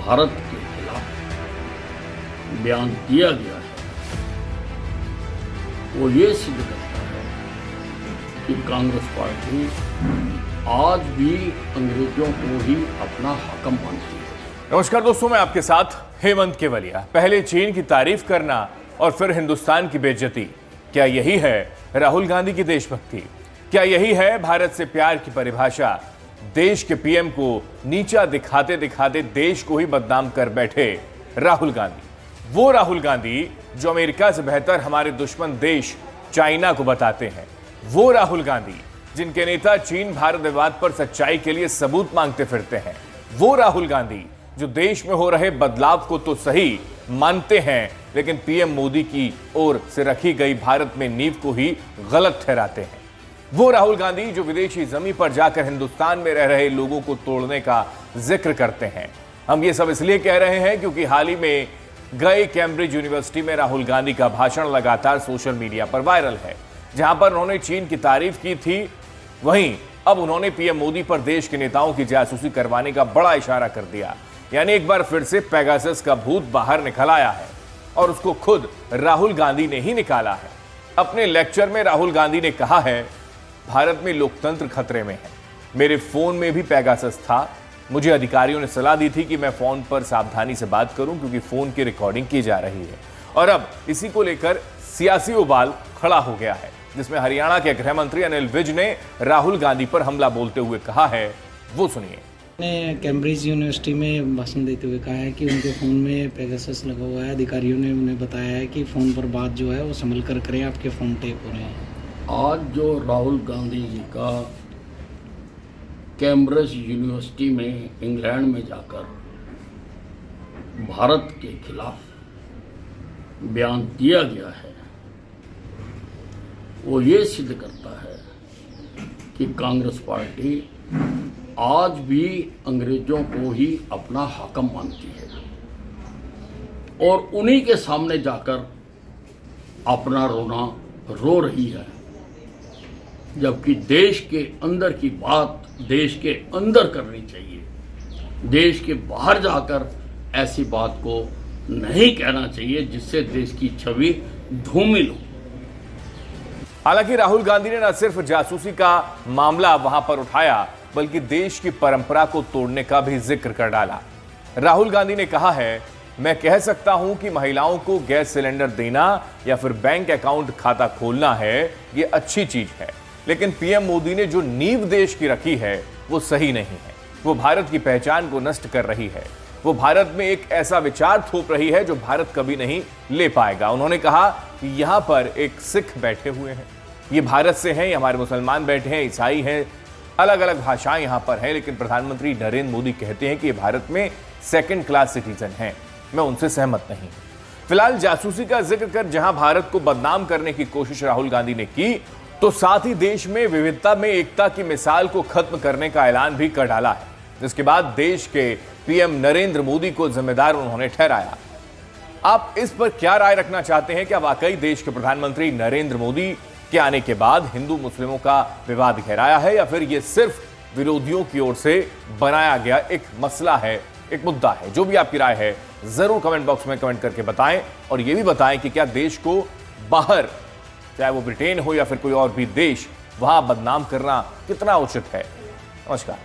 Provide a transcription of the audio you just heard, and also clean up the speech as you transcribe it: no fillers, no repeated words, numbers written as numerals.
भारत के खिलाफ बयान दिया गया है वो ये सिद्ध करता है कि कांग्रेस पार्टी आज भी अंग्रेजों को ही अपना हाकम मानती है। नमस्कार दोस्तों, मैं आपके साथ हेमंत केवलिया। पहले चीन की तारीफ करना और फिर हिंदुस्तान की बेइज्जती, क्या यही है राहुल गांधी की देशभक्ति? क्या यही है भारत से प्यार की परिभाषा? देश के पीएम को नीचा दिखाते दिखाते देश को ही बदनाम कर बैठे राहुल गांधी, वो राहुल गांधी जो अमेरिका से बेहतर हमारे दुश्मन देश चाइना को बताते हैं, वो राहुल गांधी जिनके नेता चीन भारत विवाद पर सच्चाई के लिए सबूत मांगते फिरते हैं, वो राहुल गांधी जो देश में हो रहे बदलाव को तो सही मानते हैं लेकिन पीएम मोदी की ओर से रखी गई भारत में नींव को ही गलत ठहराते हैं, वो राहुल गांधी जो विदेशी जमीन पर जाकर हिंदुस्तान में रह रहे लोगों को तोड़ने का जिक्र करते हैं। हम ये सब इसलिए कह रहे हैं क्योंकि हाल ही में गए कैम्ब्रिज यूनिवर्सिटी में राहुल गांधी का भाषण लगातार सोशल मीडिया पर वायरल है, जहां पर उन्होंने चीन की तारीफ की थी, वहीं अब उन्होंने पीएम मोदी पर देश के नेताओं की जासूसी करवाने का बड़ा इशारा कर दिया। यानी एक बार फिर से पेगासस का भूत बाहर निकल आया है और उसको खुद राहुल गांधी ने ही निकाला है। अपने लेक्चर में राहुल गांधी ने कहा है, भारत में लोकतंत्र खतरे में है, मेरे फोन में भी पेगासस था, मुझे अधिकारियों ने सलाह दी थी कि मैं फोन पर सावधानी से बात करूं क्योंकि फोन की रिकॉर्डिंग की जा रही है। और अब इसी को लेकर सियासी उबाल खड़ा हो गया है, जिसमें हरियाणा के गृह मंत्री अनिल विज ने राहुल गांधी पर हमला बोलते हुए कहा है, वो सुनिए। ने कैम्ब्रिज यूनिवर्सिटी में भाषण देते हुए कहा है कि उनके फ़ोन में पेगासस लगा हुआ है। अधिकारियों ने उन्हें बताया है कि फ़ोन पर बात जो है वो संभल कर करें, आपके फ़ोन टेप हो रहे हैं। आज जो राहुल गांधी जी का कैम्ब्रिज यूनिवर्सिटी में इंग्लैंड में जाकर भारत के खिलाफ बयान दिया गया है वो ये सिद्ध करता है कि कांग्रेस पार्टी आज भी अंग्रेजों को ही अपना हाकम मानती है और उन्हीं के सामने जाकर अपना रोना रो रही है, जबकि देश के अंदर की बात देश के अंदर करनी चाहिए। देश के बाहर जाकर ऐसी बात को नहीं कहना चाहिए जिससे देश की छवि धूमिल हो। हालांकि राहुल गांधी ने न सिर्फ जासूसी का मामला वहां पर उठाया बल्कि देश की परंपरा को तोड़ने का भी जिक्र कर डाला। राहुल गांधी ने कहा है, मैं कह सकता हूं कि महिलाओं को गैस सिलेंडर देना या फिर बैंक अकाउंट खाता खोलना है, ये अच्छी चीज है, लेकिन पीएम मोदी ने जो नींव देश की रखी है वो सही नहीं है। वो भारत की पहचान को नष्ट कर रही है, वो भारत में एक ऐसा विचार थोप रही है जो भारत कभी नहीं ले पाएगा। उन्होंने कहा कि यहां पर एक सिख बैठे हुए हैं, ये भारत से हैं, ये हमारे मुसलमान बैठे हैं, ईसाई हैं, अलग अलग भाषाएं यहां पर हैं, लेकिन प्रधानमंत्री नरेंद्र मोदी कहते हैं कि ये भारत में सेकंड क्लास सिटीजन हैं। मैं उनसे सहमत नहीं। फिलहाल जासूसी का जिक्र कर जहां भारत को बदनाम करने की कोशिश राहुल गांधी ने की, तो साथ ही देश में विविधता में एकता की मिसाल को खत्म करने का ऐलान भी कर डाला है, जिसके बाद देश के पीएम नरेंद्र मोदी को जिम्मेदार उन्होंने ठहराया। आप इस पर क्या राय रखना चाहते हैं? क्या वाकई देश के प्रधानमंत्री नरेंद्र मोदी के आने के बाद हिंदू मुस्लिमों का विवाद गहराया है या फिर यह सिर्फ विरोधियों की ओर से बनाया गया एक मसला है, एक मुद्दा है? जो भी आपकी राय है जरूर कमेंट बॉक्स में कमेंट करके बताएं और यह भी बताएं कि क्या देश को बाहर, चाहे वो ब्रिटेन हो या फिर कोई और भी देश, वहां बदनाम करना कितना उचित है। नमस्कार।